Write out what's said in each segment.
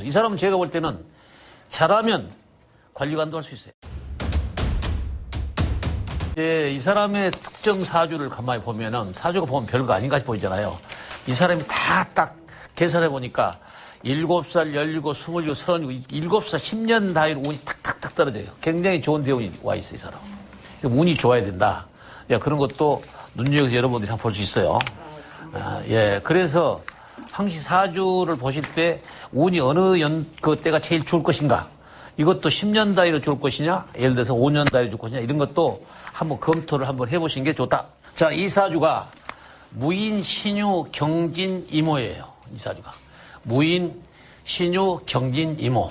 있어요. 이 사람은 제가 볼 때는 잘하면 관리관도 할 수 있어요. 이 사람의 특정 사주를 가만히 보면은 사주가 보면 별거 아닌 것 같이 보이잖아요. 이 사람이 다 딱 계산해 보니까 7살, 17, 27, 37, 7살, 10년 단위로 운이 탁탁탁 떨어져요. 굉장히 좋은 대운이 와 있어요, 이 사람. 운이 좋아야 된다. 그런 것도 눈여겨서 여러분들이 한번 볼 수 있어요. 그래서 항시 사주를 보실 때 운이 어느 때가 제일 좋을 것인가? 이것도 10년 단위로 좋을 것이냐? 예를 들어서 5년 단위로 좋을 것이냐? 이런 것도 한번 검토를 한번 해보시는 게 좋다. 자, 이 사주가 무인, 신유, 경진, 이모예요. 이 사주가. 무인, 신유, 경진, 이모.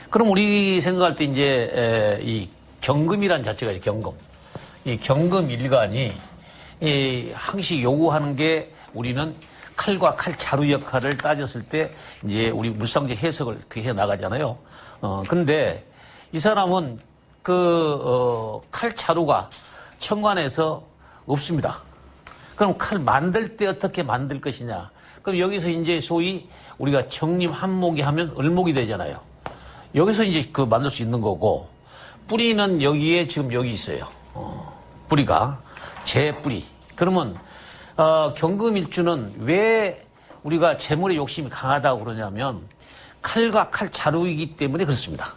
그럼 우리 생각할 때 이제 이 경금이라는 자체가 경금. 이 경금 일간이 항시 요구하는 게 우리는 칼과 칼 자루 역할을 따졌을 때 이제 우리 물상적 해석을 그렇게 해 나가잖아요. 근데 이 사람은 칼 자루가 천간에서 없습니다. 그럼 칼 만들 때 어떻게 만들 것이냐. 그럼 여기서 이제 소위 우리가 정림 한목이 하면 을목이 되잖아요. 여기서 이제 만들 수 있는 거고, 뿌리는 여기에 지금 여기 있어요. 뿌리가. 재 뿌리. 그러면, 경금일주는 왜 우리가 재물의 욕심이 강하다고 그러냐면, 칼과 칼 자루이기 때문에 그렇습니다.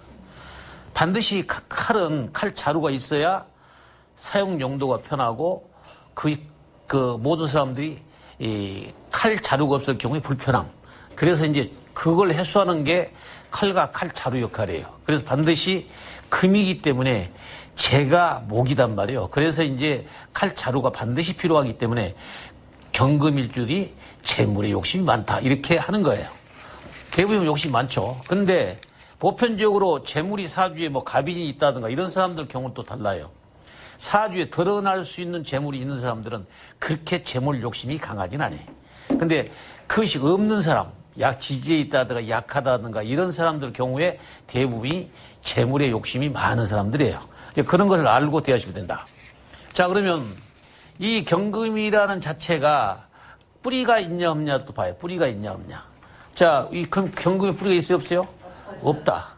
반드시 칼은 칼 자루가 있어야 사용 용도가 편하고, 모든 사람들이 이 칼 자루가 없을 경우에 불편함. 그래서 이제 그걸 해소하는 게 칼과 칼 자루 역할이에요. 그래서 반드시 금이기 때문에 재가 목이단 말이에요. 그래서 이제 칼 자루가 반드시 필요하기 때문에 경금일주들이 재물에 욕심이 많다. 이렇게 하는 거예요. 대부분 욕심이 많죠. 근데 보편적으로 재물이 사주에 갑인이 있다든가 이런 사람들 경우는 또 달라요. 사주에 드러날 수 있는 재물이 있는 사람들은 그렇게 재물 욕심이 강하진 않아요. 근데 그것이 없는 사람, 지지에 있다든가 약하다든가 이런 사람들 경우에 대부분이 재물의 욕심이 많은 사람들이에요. 이제 그런 것을 알고 대하시면 된다. 자, 그러면 이 경금이라는 자체가 뿌리가 있냐 없냐 또 봐요. 뿌리가 있냐 없냐. 자, 그럼 경금에 뿌리가 있어요 없어요? 없다.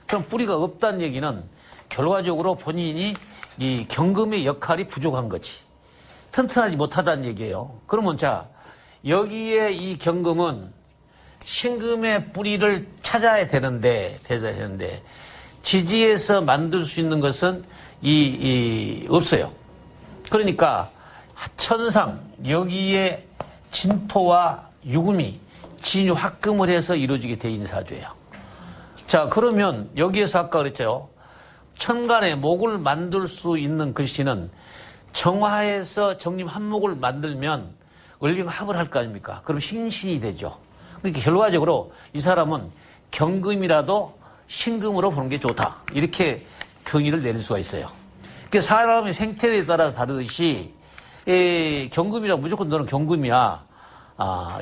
그럼 뿌리가 없다는 얘기는 결과적으로 본인이 이 경금의 역할이 부족한 거지. 튼튼하지 못하다는 얘기예요. 그러면 자, 여기에 이 경금은 신금의 뿌리를 찾아야 되는데, 지지에서 만들 수 있는 것은 없어요. 그러니까 천상, 여기에 진토와 유금이 진유 합금을 해서 이루어지게 돼 있는 사주예요. 자, 그러면 여기에서 아까 그랬죠. 천간에 목을 만들 수 있는 글씨는 정화해서 정림 한목을 만들면 을링합을 할 거 아닙니까? 그럼 신신이 되죠. 그러니까 결과적으로 이 사람은 경금이라도 신금으로 보는 게 좋다. 이렇게 경의를 내릴 수가 있어요. 그러니까 사람의 생태에 따라 다르듯이 경금이라 무조건 너는 경금이야.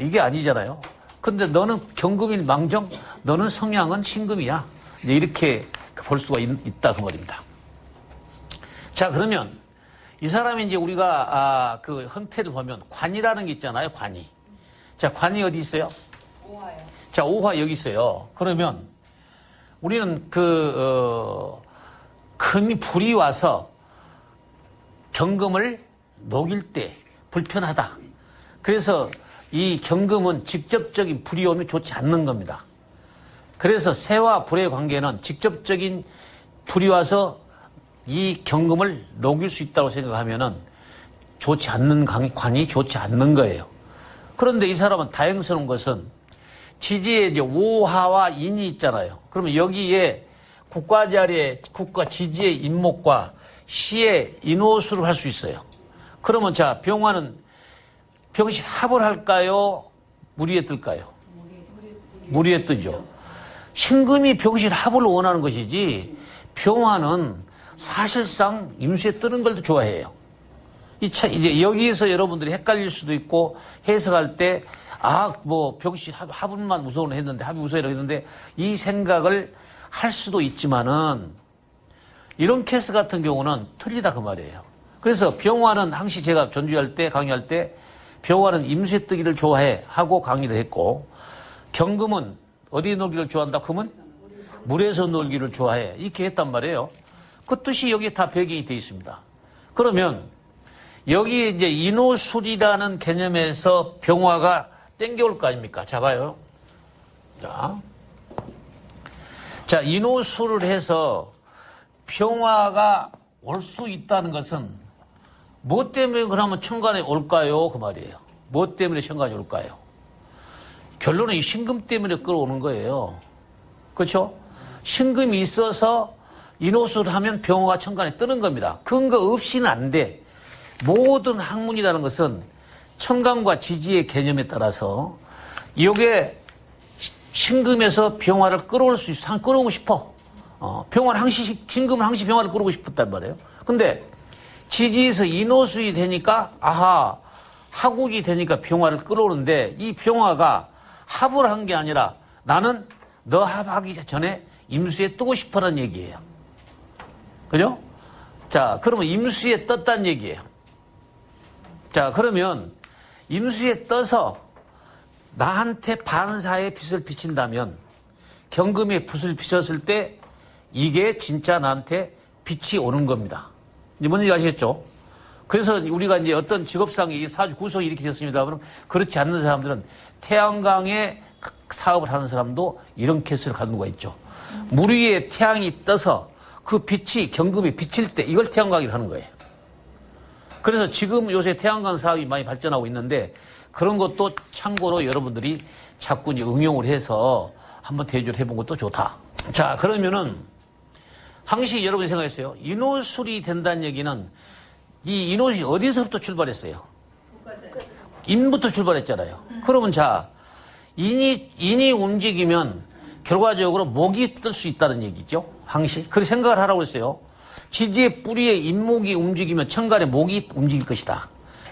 이게 아니잖아요. 근데 너는 경금인 망정, 너는 성향은 신금이야. 이렇게 볼 수가 있다 그 말입니다. 자, 그러면 이 사람이 이제 우리가 그 형태를 보면 관이라는 게 있잖아요. 관이. 자, 관이 어디 있어요? 오화요. 자, 오화 여기 있어요. 그러면 우리는 금이 불이 와서 경금을 녹일 때 불편하다. 그래서 이 경금은 직접적인 불이 오면 좋지 않는 겁니다. 그래서 새와 불의 관계는 직접적인 불이 와서 이 경금을 녹일 수 있다고 생각하면은 좋지 않는 관이 좋지 않는 거예요. 그런데 이 사람은 다행스러운 것은 지지에 이제 오화와 인이 있잖아요. 그러면 여기에 국가 자리에 국가 지지의 인목과 시의 인호수를 할 수 있어요. 그러면 자, 병화는 병시 합을 할까요? 무리에 뜰까요? 무리에 뜨죠. 신금이 병실 합을 원하는 것이지 병화는 사실상 임수에 뜨는 걸 더 좋아해요. 이제 여기에서 여러분들이 헷갈릴 수도 있고 해석할 때 병실 합을만 무서워는 했는데 합이 무서워라고 했는데 이 생각을 할 수도 있지만은 이런 케이스 같은 경우는 틀리다 그 말이에요. 그래서 병화는 항시 제가 전주할 때 강의할 때 병화는 임수에 뜨기를 좋아해 하고 강의를 했고 경금은 어디 놀기를 좋아한다? 그러면 물에서 놀기를 좋아해. 이렇게 했단 말이에요. 그 뜻이 여기에 다 배경이 되어 있습니다. 그러면 여기 이제 인호술이라는 개념에서 병화가 땡겨올 거 아닙니까? 잡아요. 자, 인호술을 해서 병화가 올 수 있다는 것은 뭐 때문에 그러면 천간에 올까요? 그 말이에요. 뭐 때문에 천간에 올까요? 결론은 이 신금 때문에 끌어오는 거예요. 그렇죠? 신금이 있어서 인호술을 하면 병화가 천간에 뜨는 겁니다. 근거 없이는 안 돼. 모든 학문이라는 것은 천간과 지지의 개념에 따라서 이게 신금에서 병화를 끌어올 수 있어. 끌어오고 싶어. 병화를 항시, 신금은 항시 병화를 끌어오고 싶었단 말이에요. 근데 지지에서 인호술이 되니까, 아하, 하국이 되니까 병화를 끌어오는데 이 병화가 합을 한 게 아니라 나는 너 합하기 전에 임수에 뜨고 싶어라는 얘기예요. 그죠? 자, 그러면 임수에 떴다는 얘기예요. 자, 그러면 임수에 떠서 나한테 반사의 빛을 비친다면 경금에 빛을 비쳤을 때 이게 진짜 나한테 빛이 오는 겁니다. 이제 뭔지 아시겠죠? 그래서 우리가 이제 어떤 직업상의 사주 구성이 이렇게 됐습니다. 그럼 그렇지 않는 사람들은 태양강에 사업을 하는 사람도 이런 케이스를 갖는 수가 있죠. 물 위에 태양이 떠서 그 빛이 경금에 비칠 때 이걸 태양광이라고 하는 거예요. 그래서 지금 요새 태양광 사업이 많이 발전하고 있는데 그런 것도 참고로 여러분들이 자꾸 이제 응용을 해서 한번 대조를 해본 것도 좋다. 자, 그러면은 항시 여러분이 생각했어요. 인호술이 된다는 얘기는 이 인호술이 어디서부터 출발했어요? 인부터 출발했잖아요. 그러면 자, 인이 움직이면 결과적으로 목이 뜰 수 있다는 얘기죠. 항시. 그렇게 생각을 하라고 했어요. 지지의 뿌리에 인목이 움직이면 천간에 목이 움직일 것이다.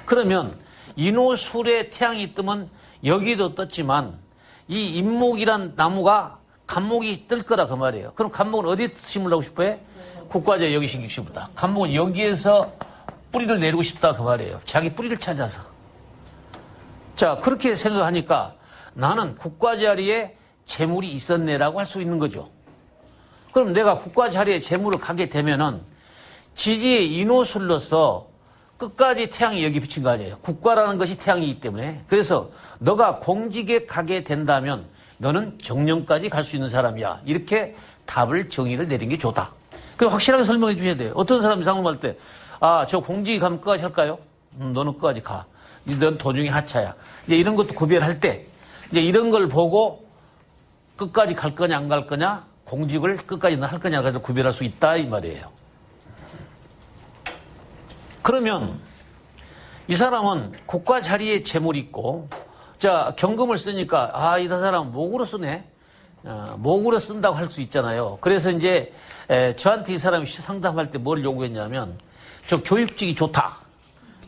그러면 인호술에 태양이 뜨면 여기도 떴지만 이 인목이란 나무가 간목이 뜰 거라 그 말이에요. 그럼 간목은 어디에 심으려고 싶어요? 국과제 여기 심기 싶다. 간목은 여기에서 뿌리를 내리고 싶다 그 말이에요. 자기 뿌리를 찾아서. 자, 그렇게 생각하니까 나는 국과 자리에 재물이 있었네라고 할 수 있는 거죠. 그럼 내가 국과 자리에 재물을 가게 되면은 지지의 인호술로서 끝까지 태양이 여기 비친 거 아니에요. 국과라는 것이 태양이기 때문에. 그래서 너가 공직에 가게 된다면 너는 정년까지 갈 수 있는 사람이야. 이렇게 답을 정의를 내린 게 좋다. 그 확실하게 설명해 주셔야 돼요. 어떤 사람이 상담할 때, 아, 저 공직에 가면 끝까지 할까요? 너는 끝까지 가. 넌 도중에 하차야. 이제 이런 것도 구별할 때, 이제 이런 걸 보고 끝까지 갈 거냐, 안 갈 거냐, 공직을 끝까지 할 거냐, 가지고 구별할 수 있다, 이 말이에요. 그러면 이 사람은 국가 자리에 재물이 있고, 자, 경금을 쓰니까, 아, 이 사람은 목으로 쓰네? 목으로 쓴다고 할 수 있잖아요. 그래서 이제, 저한테 이 사람이 상담할 때 뭘 요구했냐면, 저 교육직이 좋다.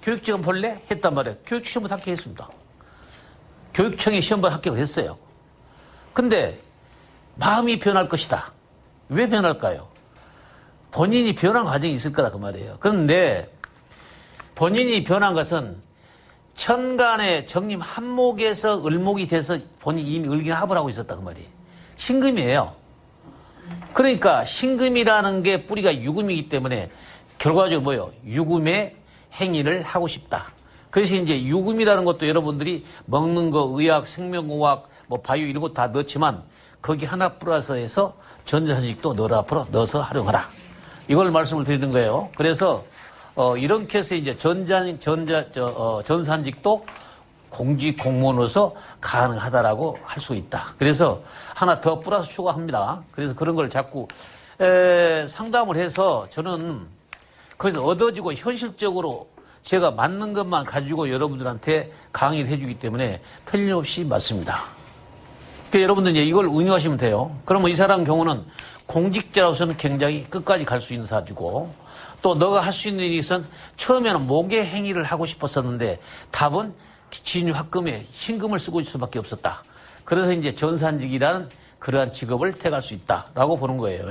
교육직 한번 볼래? 했단 말이에요. 교육직 시험을 합격했습니다. 교육청에 시험을 합격을 했어요. 근데, 마음이 변할 것이다. 왜 변할까요? 본인이 변한 과정이 있을 거다, 그 말이에요. 그런데, 본인이 변한 것은 천간의 정림 한목에서 을목이 돼서 본인이 이미 을기나 합을 하고 있었다 그 말이에요. 신금이에요. 그러니까 신금이라는 게 뿌리가 유금이기 때문에 결과적으로 뭐예요? 유금의 행위를 하고 싶다. 그래서 이제 유금이라는 것도 여러분들이 먹는 거, 의학, 생명공학, 뭐 바이오 이런 거 다 넣지만 거기 하나 플러스 해서 전자식도 넣어라 앞으로 넣어서 활용하라. 이걸 말씀을 드리는 거예요. 그래서 이런 케이스에 이제 전산직도 공직 공무원으로서 가능하다라고 할 수 있다. 그래서 하나 더 플러스 추가합니다. 그래서 그런 걸 자꾸 상담을 해서 저는 거기서 얻어지고 현실적으로 제가 맞는 것만 가지고 여러분들한테 강의를 해주기 때문에 틀림없이 맞습니다. 그러니까 여러분들 이제 이걸 응용하시면 돼요. 그러면 이 사람 경우는 공직자로서는 굉장히 끝까지 갈 수 있는 사주고 또 너가 할 수 있는 일이 있은 처음에는 목의 행위를 하고 싶었었는데 답은 진유합금에 신금을 쓰고 있을 수밖에 없었다. 그래서 이제 전산직이라는 그러한 직업을 택할 수 있다라고 보는 거예요.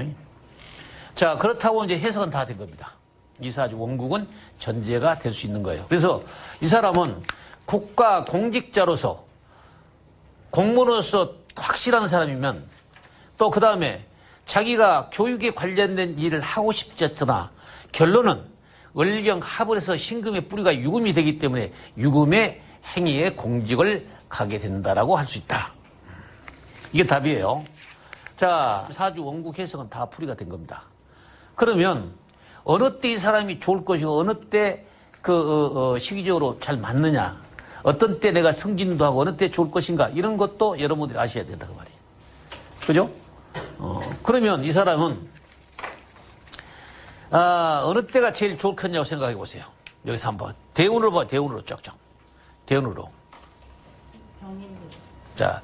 자, 그렇다고 이제 해석은 다 된 겁니다. 이 사주 원국은 전제가 될 수 있는 거예요. 그래서 이 사람은 국가 공직자로서 공무원으로서 확실한 사람이면 또 그 다음에 자기가 교육에 관련된 일을 하고 싶지 않잖아. 결론은 을경합을 해서 신금의 뿌리가 유금이 되기 때문에 유금의 행위에 공직을 가게 된다라고 할 수 있다. 이게 답이에요. 자, 사주 원국 해석은 다 풀이가 된 겁니다. 그러면 어느 때 이 사람이 좋을 것이고 어느 때 시기적으로 잘 맞느냐, 어떤 때 내가 승진도 하고 어느 때 좋을 것인가, 이런 것도 여러분들이 아셔야 된다 그 말이에요. 그죠? 그러면 이 사람은 어느 때가 제일 좋겠냐고 생각해 보세요. 여기서 한번 대운으로 봐. 대운으로 쫙쫙. 대운으로. 자,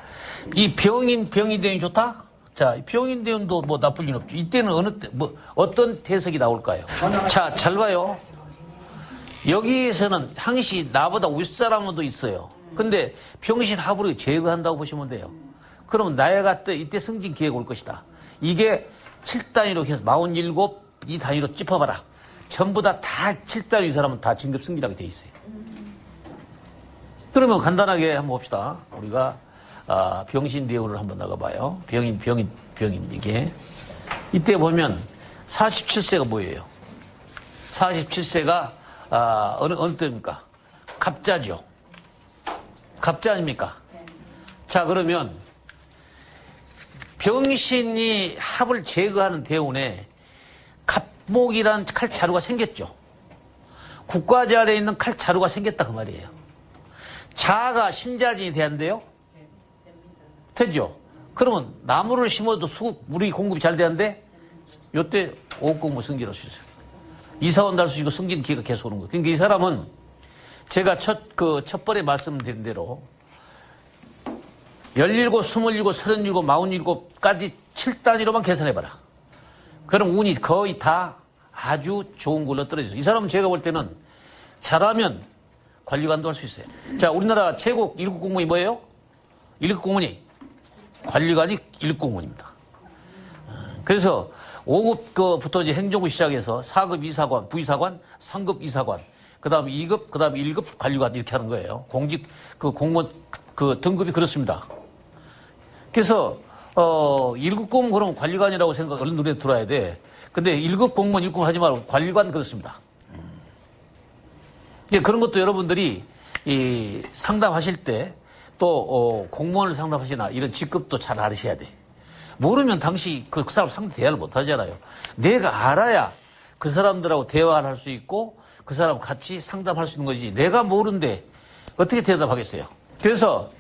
이 병인 대운이 좋다? 자, 병인 대운도 뭐 나쁠 일 없죠. 이때는 어느 때, 어떤 태석이 나올까요? 자, 잘 봐요. 여기에서는 항시 나보다 윗사람도 있어요. 근데 병신 합으로 제거한다고 보시면 돼요. 그러면 나이가 이때 승진 기회가 올 것이다. 이게 7단위로 해서 47, 이 단위로 짚어봐라. 전부 다 7단위 이 사람은 다 진급 승진하게 돼 있어요. 그러면 간단하게 한번 봅시다. 우리가 병신 대운을 한번 나가봐요. 병인 이게. 이때 보면 47세가 뭐예요? 47세가 어느 때입니까? 갑자죠. 갑자 아닙니까? 자, 그러면 병신이 합을 제거하는 대운에 갑목이란 칼자루가 생겼죠. 국과지 아래에 있는 칼자루가 생겼다 그 말이에요. 자가 신자진이 돼야한대요? 되죠. 그러면 나무를 심어도 물이 공급이 잘 돼야한대? 요때 오공무 승진할 수 있어요. 이사원 달 수 있고 승진 기회가 계속 오는 거예요. 그러니까 이 사람은 제가 첫 번에 말씀드린 대로 17, 27, 37, 47까지 7단위로만 계산해봐라. 그럼 운이 거의 다 아주 좋은 걸로 떨어져요. 이 사람은 제가 볼 때는 잘하면 관리관도 할 수 있어요. 자, 우리나라 최고 1급 공무원이 뭐예요? 1급 공무원이 관리관이 1급 공무원입니다. 그래서 5급부터 이제 행정부 시작해서 4급 이사관, 부이사관, 3급 이사관, 그 다음 2급, 그 다음 1급 관리관 이렇게 하는 거예요. 공직, 공무원, 등급이 그렇습니다. 그래서, 1급 공무원 그러면 관리관이라고 생각, 얼른 눈에 들어야 돼. 근데 1급 공무원, 1급 하지 말고 관리관 그렇습니다. 그런 것도 여러분들이 상담하실 때 또, 공무원을 상담하시나 이런 직급도 잘 알으셔야 돼. 모르면 당시 그 사람 상대 대화를 못 하잖아요. 내가 알아야 그 사람들하고 대화를 할 수 있고 그 사람 같이 상담할 수 있는 거지. 내가 모르는데 어떻게 대답하겠어요? 그래서,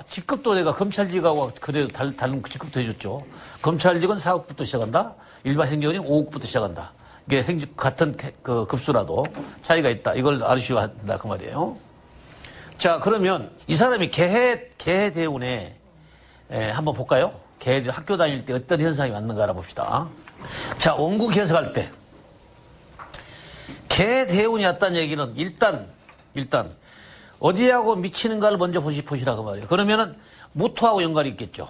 직급도 내가 검찰직하고 그래도 다른 직급도 해줬죠. 검찰직은 4급부터 시작한다. 일반 행정은 5급부터 시작한다. 이게 같은 급수라도 차이가 있다. 이걸 알으셔야 한다. 그 말이에요. 자, 그러면 이 사람이 개해 대운에 한번 볼까요? 걔들 학교 다닐 때 어떤 현상이 왔는가 알아봅시다. 자, 원국 해석할 때. 개 대운이 왔다는 얘기는 일단, 어디하고 미치는가를 먼저 보시라고 말이에요. 그러면은, 무토하고 연관이 있겠죠.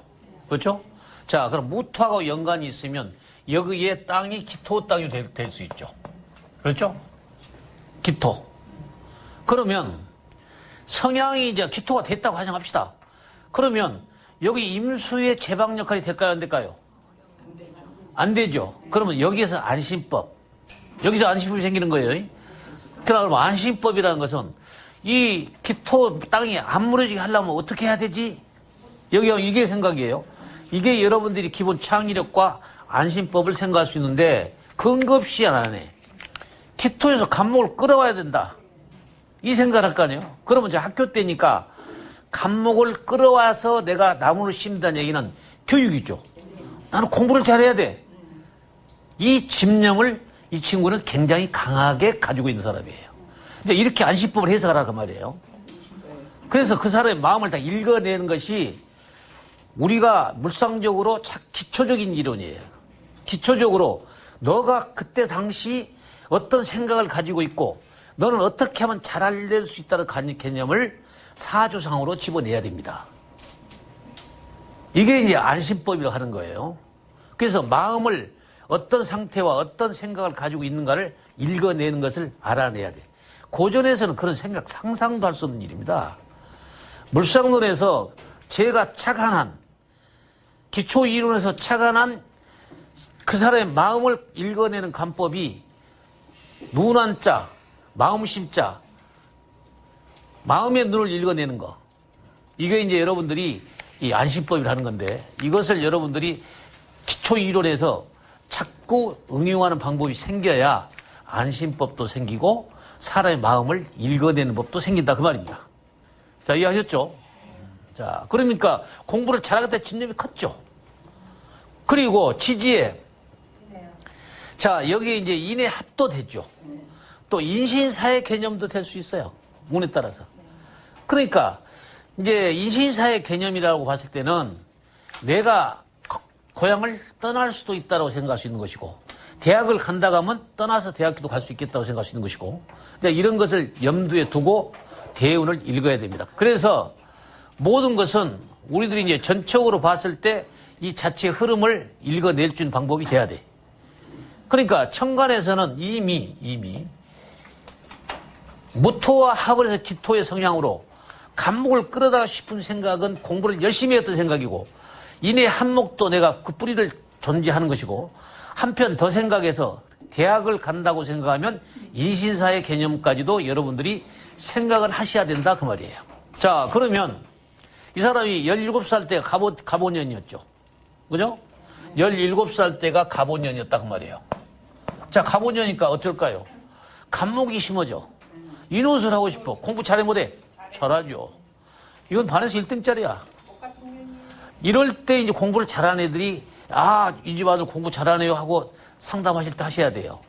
그렇죠? 자, 그럼 무토하고 연관이 있으면, 여기에 땅이 기토 땅이 될 수 있죠. 그렇죠? 기토. 그러면, 성향이 이제 기토가 됐다고 가정합시다. 그러면, 여기 임수의 제방 역할이 될까요? 안 될까요? 안 되죠. 그러면 여기에서 안심법. 여기서 안심법이 생기는 거예요. 그러면 안심법이라는 것은 이 기토 땅이 안 무너지게 하려면 어떻게 해야 되지? 이게 생각이에요. 이게 여러분들이 기본 창의력과 안심법을 생각할 수 있는데 근거 없이 안 하네. 기토에서 간목을 끌어와야 된다. 이 생각을 할 거 아니에요? 그러면 이제 학교 때니까 간목을 끌어와서 내가 나무를 심는다는 얘기는 교육이죠. 나는 공부를 잘해야 돼. 이 집념을 이 친구는 굉장히 강하게 가지고 있는 사람이에요. 이제 이렇게 안심법을 해석하라고 말이에요. 그래서 그 사람의 마음을 다 읽어내는 것이 우리가 물상적으로 기초적인 이론이에요. 기초적으로 너가 그때 당시 어떤 생각을 가지고 있고 너는 어떻게 하면 잘 알릴 수 있다는 개념을 사주상으로 집어내야 됩니다. 이게 이제 안심법이라고 하는 거예요. 그래서 마음을 어떤 상태와 어떤 생각을 가지고 있는가를 읽어내는 것을 알아내야 돼. 고전에서는 그런 생각 상상도 할 수 없는 일입니다. 물상론에서 제가 착안한, 기초 이론에서 착안한 그 사람의 마음을 읽어내는 간법이 눈한자, 마음심자, 마음의 눈을 읽어내는 거. 이게 이제 여러분들이 이 안심법이라는 건데, 이것을 여러분들이 기초 이론에서 자꾸 응용하는 방법이 생겨야 안심법도 생기고 사람의 마음을 읽어내는 법도 생긴다 그 말입니다. 자, 이해하셨죠? 자, 그러니까 공부를 잘하겠다 집념이 컸죠. 그리고 지지에 자, 여기 이제 인의 합도 됐죠. 또 인신사의 개념도 될 수 있어요. 운에 따라서. 그러니까 이제 인신사의 개념이라고 봤을 때는 내가 고향을 떠날 수도 있다고 생각할 수 있는 것이고, 대학을 간다고 하면 떠나서 대학교도 갈 수 있겠다고 생각할 수 있는 것이고, 이런 것을 염두에 두고 대운을 읽어야 됩니다. 그래서 모든 것은 우리들이 이제 전적으로 봤을 때 이 자체의 흐름을 읽어낼 수 있는 방법이 돼야 돼. 그러니까 천간에서는 이미 무토와 합을 해서 기토의 성향으로 간목을 끌어다가 싶은 생각은 공부를 열심히 했던 생각이고, 인의 한목도 내가 그 뿌리를 존재하는 것이고, 한편 더 생각해서 대학을 간다고 생각하면 인신사의 개념까지도 여러분들이 생각을 하셔야 된다 그 말이에요. 자, 그러면 이 사람이 17살 때가 갑오년이었죠. 그죠? 17살 때가 갑오년이었다 그 말이에요. 자, 갑오년이니까 어쩔까요? 간목이 심어져. 인옷을 하고 싶어. 공부 잘해 못해? 잘하죠. 이건 반에서 1등짜리야. 이럴 때 이제 공부를 잘하는 애들이 이 집 아들 공부 잘하네요 하고 상담하실 때 하셔야 돼요.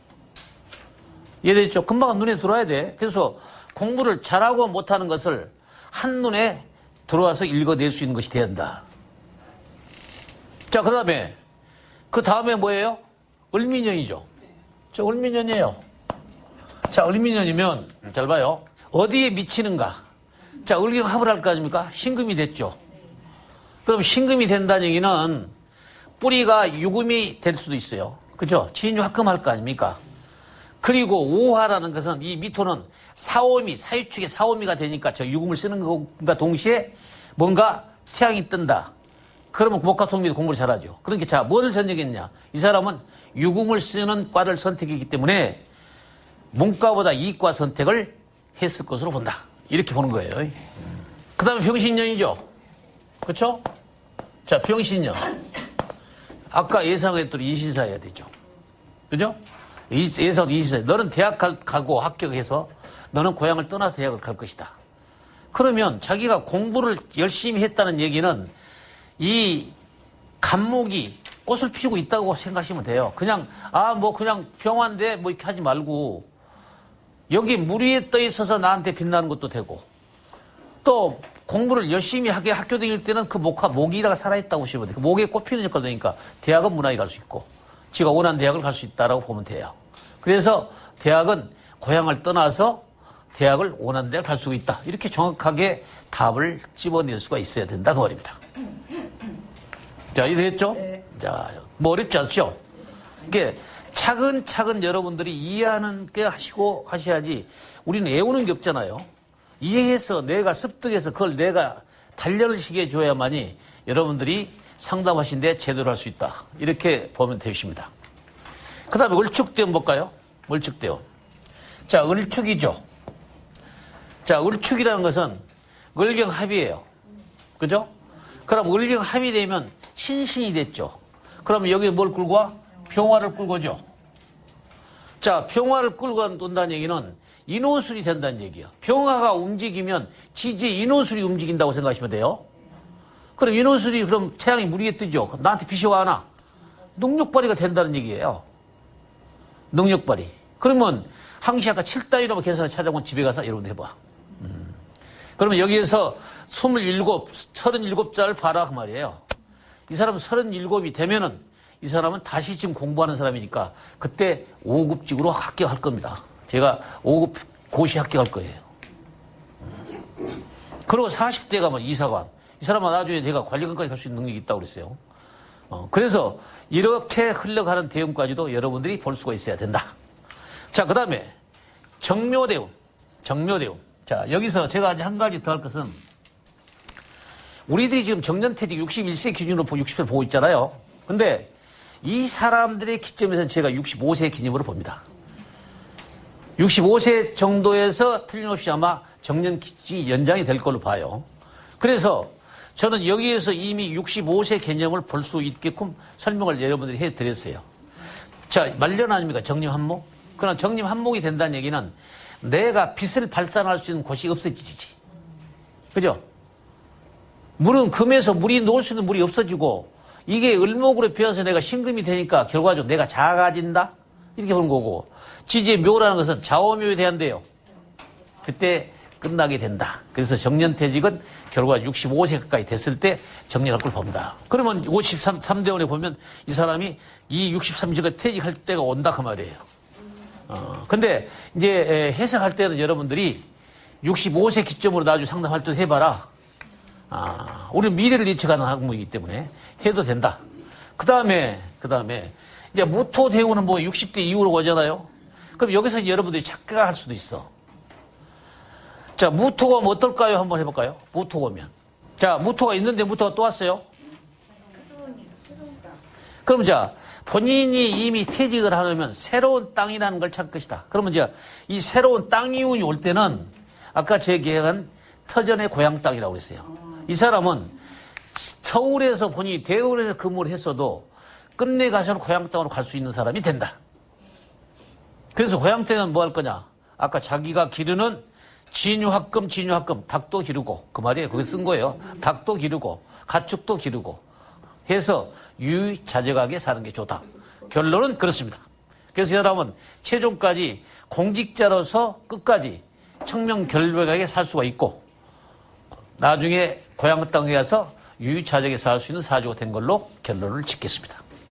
이해됐죠? 금방 눈에 들어와야 돼. 그래서 공부를 잘하고 못하는 것을 한눈에 들어와서 읽어낼 수 있는 것이 돼야 한다. 자, 그 다음에 뭐예요? 을미년이죠. 저 을미년이에요. 자, 을미년이면 잘 봐요. 어디에 미치는가? 자, 을경합을 할 거 아닙니까? 신금이 됐죠. 그럼 신금이 된다는 얘기는 뿌리가 유금이 될 수도 있어요. 그죠? 진유 합금할 거 아닙니까? 그리고 오화라는 것은 이 미토는 사오미, 사유축의 사오미가 되니까 저 유금을 쓰는 것과 동시에 뭔가 태양이 뜬다. 그러면 목화통미도 공부를 잘하죠. 그러니까 자, 뭐를 선택했냐? 이 사람은 유금을 쓰는 과를 선택했기 때문에 문과보다 이과 선택을 했을 것으로 본다. 이렇게 보는 거예요. 그 다음에 병신년이죠. 그렇죠? 자, 병신년. 아까 예상했던 인신사 해야 되죠. 그죠? 예상 인신사. 너는 대학 가고 합격해서 너는 고향을 떠나서 대학을 갈 것이다. 그러면 자기가 공부를 열심히 했다는 얘기는 이 간목이 꽃을 피우고 있다고 생각하시면 돼요. 그냥 그냥 병화인데 뭐 이렇게 하지 말고, 여기 물 위에 떠 있어서 나한테 빛나는 것도 되고, 또 공부를 열심히 하게 학교 다닐 때는 그 모기가 살아있다고 보시면 돼요. 그 모기에 꽃 피는 역할을 되니까 대학은 무난히 갈 수 있고, 지가 원하는 대학을 갈 수 있다라고 보면 돼요. 그래서 대학은 고향을 떠나서 대학을 원하는 대학을 갈 수 있다. 이렇게 정확하게 답을 집어낼 수가 있어야 된다 그 말입니다. 자, 이해됐죠? 네. 자, 뭐 어렵지 않죠? 이게 차근차근 여러분들이 이해하는 게 하시고 하셔야지, 우리는 애우는 게 없잖아요. 이해해서 내가 습득해서 그걸 내가 단련을 시켜 줘야만이 여러분들이 상담하신데 제대로 할 수 있다. 이렇게 보면 되십니다. 그 다음에 을축대원 볼까요? 을축대원. 자, 을축이죠. 자, 을축이라는 것은 을경합이에요. 그죠? 그럼 을경합이 되면 신신이 됐죠. 그럼 여기 뭘 끌고 와? 병화를 끌고 오죠. 자, 병화를 끌고 온다는 얘기는 인호술이 된다는 얘기예요. 병화가 움직이면 지지 인호술이 움직인다고 생각하시면 돼요. 그럼 인호술이 그럼 태양이 물 위에 뜨죠. 나한테 빛이 와나? 능력발휘가 된다는 얘기예요. 능력발휘. 그러면 항시 아까 7단위로만 계산을 찾아보면 집에 가서 여러분들 해봐. 그러면 여기에서 37자를 봐라 그 말이에요. 이 사람은 37이 되면은 이 사람은 다시 지금 공부하는 사람이니까 그때 5급직으로 합격할 겁니다. 제가 5급 고시 합격할 거예요. 그리고 40대 가면 이사관. 이 사람은 나중에 제가 관리관까지 갈 수 있는 능력이 있다고 그랬어요. 그래서 이렇게 흘러가는 대운까지도 여러분들이 볼 수가 있어야 된다. 자, 그 다음에 정묘대운. 정묘대운. 자, 여기서 제가 아직 한 가지 더 할 것은, 우리들이 지금 정년퇴직 61세 기준으로 60세 보고 있잖아요. 근데 이 사람들의 기점에서 제가 65세 기념으로 봅니다. 65세 정도에서 틀림없이 아마 정년기 연장이 될 걸로 봐요. 그래서 저는 여기에서 이미 65세 개념을 볼 수 있게끔 설명을 여러분들이 해드렸어요. 자, 말년 아닙니까? 정림한목? 그러나 정림한목이 된다는 얘기는 내가 빚을 발산할 수 있는 곳이 없어지지. 그죠? 물은 금에서 물이 놓을 수 있는 물이 없어지고 이게 을목으로 배어서 내가 신금이 되니까 결과적으로 내가 작아진다? 이렇게 보는 거고 지지의 묘라는 것은 좌오묘에 대한대요. 그때 끝나게 된다. 그래서 정년퇴직은 결과 65세 가까이 됐을 때 정년할 걸 봅니다. 그러면 53대원에 보면 이 사람이 이 63세가 퇴직할 때가 온다 그 말이에요. 근데 이제 해석할 때는 여러분들이 65세 기점으로 나중에 상담할 때 해봐라. 우리는 미래를 예측하는 학문이기 때문에 해도 된다. 그 다음에 이제 무토대우는 뭐 60대 이후로 오잖아요. 그럼 여기서 여러분들이 착각할 수도 있어. 자, 무토가 오면 어떨까요? 한번 해볼까요? 무토가 오면. 자, 무토가 있는데 무토가 또 왔어요? 그럼 자, 본인이 이미 퇴직을 하려면 새로운 땅이라는 걸 찾을 것이다. 그러면 이제 이 새로운 땅 이운이 올 때는 아까 제 계획은 터전의 고향 땅이라고 했어요. 이 사람은 서울에서 본인이 대구에서 근무를 했어도 끝내 가서는 고향 땅으로 갈 수 있는 사람이 된다. 그래서 고향 땅은 뭐 할 거냐? 아까 자기가 기르는 진유합금, 닭도 기르고, 그 말이에요. 거기 쓴 거예요. 닭도 기르고, 가축도 기르고, 해서 유유자적하게 사는 게 좋다. 결론은 그렇습니다. 그래서 이 사람은 최종까지 공직자로서 끝까지 청명결백하게 살 수가 있고, 나중에 고향 땅에 가서 유유자적하게 살 수 있는 사주가 된 걸로 결론을 짓겠습니다.